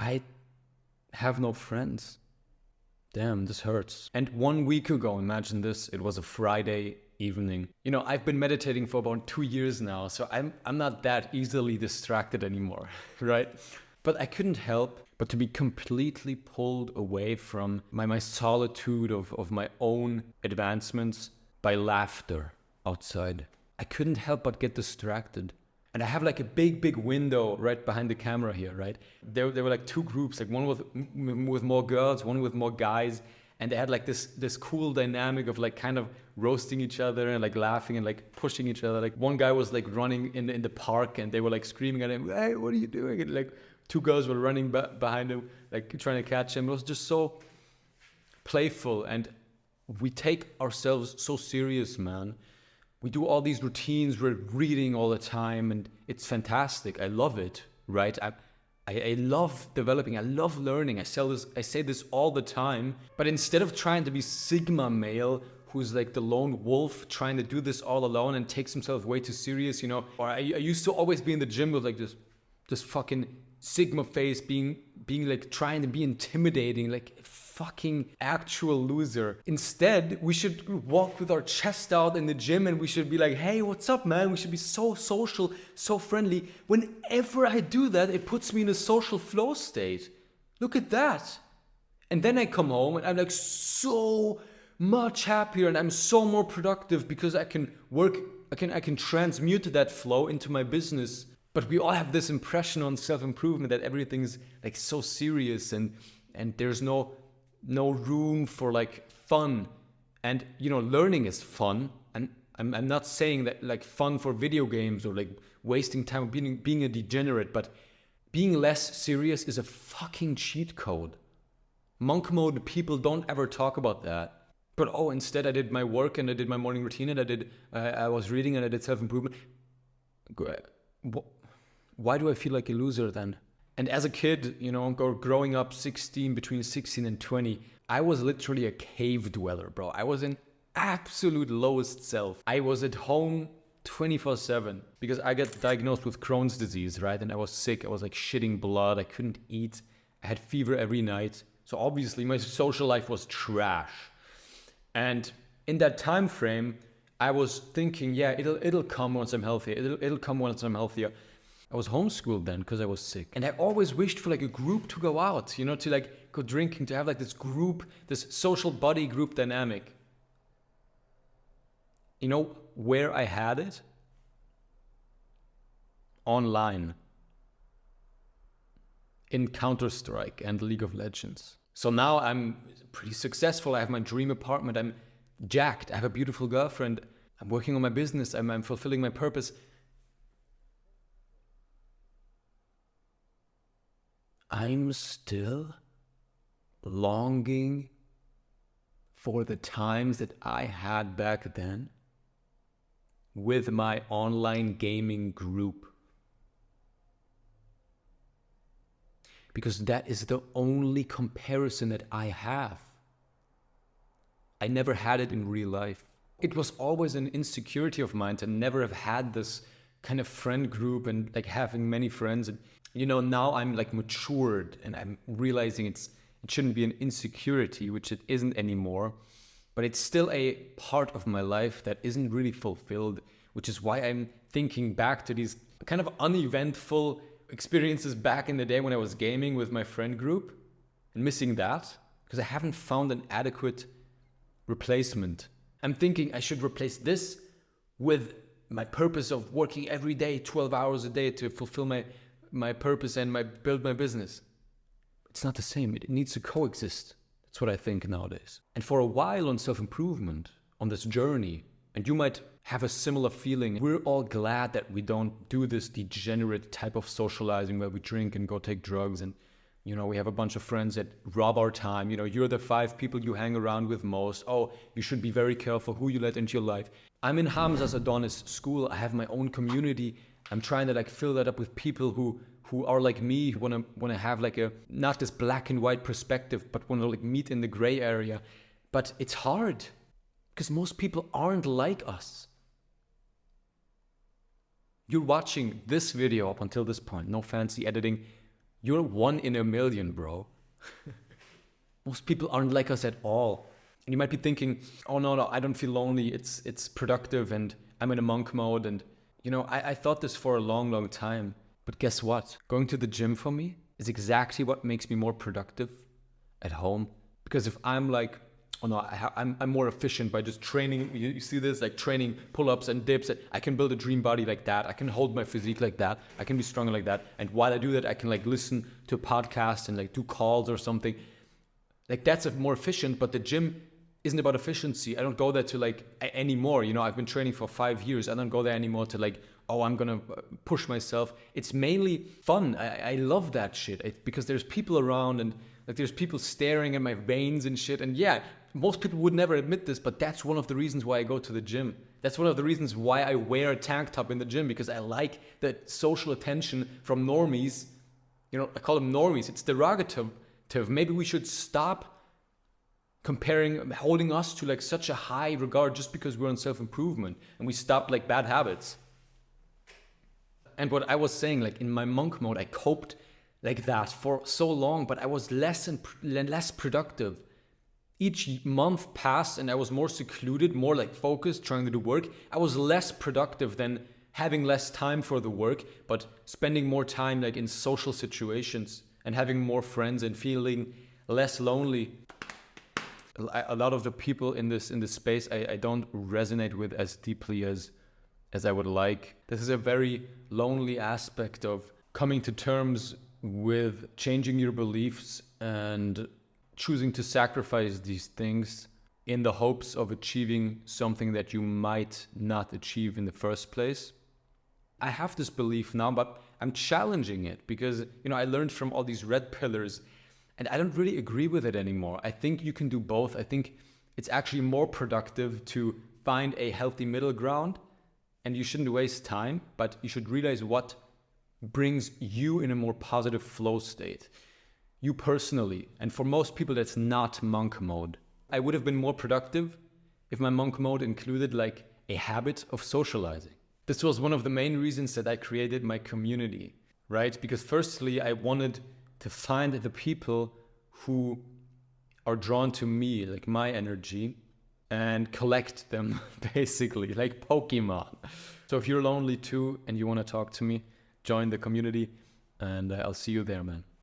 I have no friends. Damn, this hurts. And 1 week ago, imagine this, it was a Friday evening. I've been meditating for about 2 years now, so I'm not that easily distracted anymore, right? But I couldn't help but to be completely pulled away from my solitude of my own advancements by laughter outside. I couldn't help but get distracted. And I have like a big window right behind the camera here, right? There were like two groups, like one with more girls, one with more guys. And they had like this cool dynamic of like kind of roasting each other and like laughing and like pushing each other. Like one guy was like running in the park and they were like screaming at him, "Hey, what are you doing?" And like two girls were running behind him, like trying to catch him. It was just so playful. And we take ourselves so serious, man. We do all these routines, we're reading all the time, and it's fantastic. I love it, right? I love developing, I love learning. I say this all the time. But instead of trying to be Sigma male, who's like the lone wolf trying to do this all alone and takes himself way too serious, or I used to always be in the gym with like this fucking Sigma face, being like trying to be intimidating, like fucking actual loser. Instead, we should walk with our chest out in the gym and we should be like, "Hey, what's up, man?" We should be so social, so friendly. Whenever I do that, it puts me in a social flow state. Look at that. And then I come home and I'm like so much happier and I'm so more productive because I can work, I can transmute that flow into my business. But we all have this impression on self-improvement that everything's like so serious and there's no room for like fun. And learning is fun, and I'm not saying that like fun for video games or like wasting time being a degenerate, but being less serious is a fucking cheat code. Monk mode people don't ever talk about that. But instead I did my work and I did my morning routine and I was reading and I did self-improvement. Why do I feel like a loser then? And as a kid, growing up between 16 and 20, I was literally a cave dweller, bro. I was in absolute lowest self. I was at home 24/7 because I got diagnosed with Crohn's disease, right? And I was sick. I was like shitting blood. I couldn't eat. I had fever every night. So obviously my social life was trash. And in that time frame, I was thinking, yeah, it'll come once I'm healthy. It'll come once I'm healthier. I was homeschooled then because I was sick. And I always wished for like a group to go out, to like go drinking, to have like this group, this social buddy group dynamic. Where I had it? Online. In Counter-Strike and League of Legends. So now I'm pretty successful. I have my dream apartment. I'm jacked. I have a beautiful girlfriend. I'm working on my business. I'm fulfilling my purpose. I'm still longing for the times that I had back then with my online gaming group. Because that is the only comparison that I have. I never had it in real life. It was always an insecurity of mine to never have had this kind of friend group and like having many friends. And now I'm like matured and I'm realizing it shouldn't be an insecurity, which it isn't anymore. But it's still a part of my life that isn't really fulfilled, which is why I'm thinking back to these kind of uneventful experiences back in the day when I was gaming with my friend group and missing that because I haven't found an adequate replacement. I'm thinking I should replace this with my purpose of working every day, 12 hours a day to fulfill my purpose and build my business. It's not the same. It needs to coexist. That's what I think nowadays. And for a while on self-improvement, on this journey, and you might have a similar feeling, we're all glad that we don't do this degenerate type of socializing where we drink and go take drugs and we have a bunch of friends that rob our time. You're the 5 people you hang around with most. You should be very careful who you let into your life. I'm in Hamza's Adonis school. I have my own community. I'm trying to like fill that up with people who are like me, who want to have like a not this black and white perspective, but want to like meet in the gray area. But it's hard because most people aren't like us. You're watching this video up until this point, no fancy editing. You're one in a million, bro. Most people aren't like us at all. And you might be thinking, oh no, I don't feel lonely. It's productive and I'm in a monk mode. And I thought this for a long time. But guess what? Going to the gym for me is exactly what makes me more productive at home. Because if I'm like, oh no, I'm more efficient by just training. You see this, like training pull-ups and dips. I can build a dream body like that. I can hold my physique like that. I can be stronger like that. And while I do that, I can like listen to a podcast and like do calls or something. Like that's more efficient, but the gym isn't about efficiency. I don't go there to like anymore. I've been training for 5 years. I don't go there anymore to like, oh, I'm gonna push myself. It's mainly fun. I love that shit because there's people around and like there's people staring at my veins and shit. And yeah, most people would never admit this, but that's one of the reasons why I go to the gym. That's one of the reasons why I wear a tank top in the gym, because I like the social attention from normies. I call them normies. It's derogative. Maybe we should stop holding us to like such a high regard just because we're on self-improvement, and we stop like bad habits. And what I was saying, like in my monk mode, I coped like that for so long, but I was less and less productive. Each month passed and I was more secluded, more like focused, trying to do work. I was less productive than having less time for the work, but spending more time like in social situations and having more friends and feeling less lonely. A lot of the people in this space I don't resonate with as deeply as I would like. This is a very lonely aspect of coming to terms with changing your beliefs and choosing to sacrifice these things in the hopes of achieving something that you might not achieve in the first place. I have this belief now, but I'm challenging it because, I learned from all these red pillars and I don't really agree with it anymore. I think you can do both. I think it's actually more productive to find a healthy middle ground, and you shouldn't waste time, but you should realize what brings you in a more positive flow state. You personally, and for most people that's not monk mode. I would have been more productive if my monk mode included like a habit of socializing. This was one of the main reasons that I created my community, right? Because firstly, I wanted to find the people who are drawn to me, like my energy, and collect them basically, like Pokemon. So if you're lonely too and you want to talk to me, join the community and I'll see you there, man.